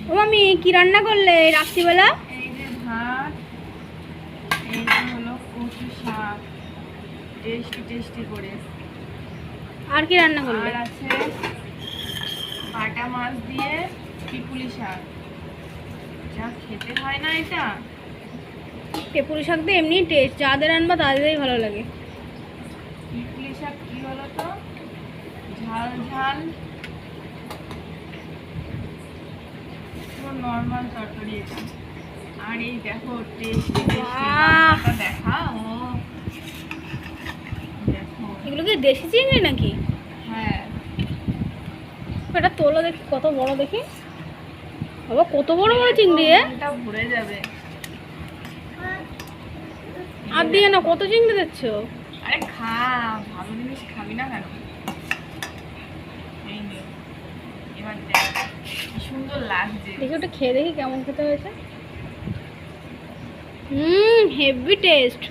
ও মামি কি রান্না করলে রাত্রিবেলা? এই যে ভাত, এই যে হলো কচু শাক, টেস্টি টেস্টি করে। আর কি রান্না করলে? আর আছে বাটা মাছ দিয়ে পিপুলি শাক। যা খেতে হয় না এটা। পেপুরি শাক তো এমনি টেস্ট, যাদের আনবা তাদেরই ভালো লাগে। পিপুলি শাক কি বলো তো, ঝাল ঝাল নর্মাল তরকারি এটা। আর এই দেখো টেস্টি টেস্টি দেখা। ও দেখো, এগুলো কি দেশি চিংড়ি নাকি? হ্যাঁ এটা তোলো দেখি, কত বড় দেখি। বাবা কত বড় বড় চিংড়ি! এটা ভরে যাবে। আর দিয়ে না, কত চিংড়ি দিচ্ছ? আরে খা, ভালো জিনিস খাবি না কেন? এই নে, এবার দেখ কি সুন্দর লাগছে। দেখি ওটা খেয়ে দেখি কেমন খেতে হয়েছে। Heavy taste.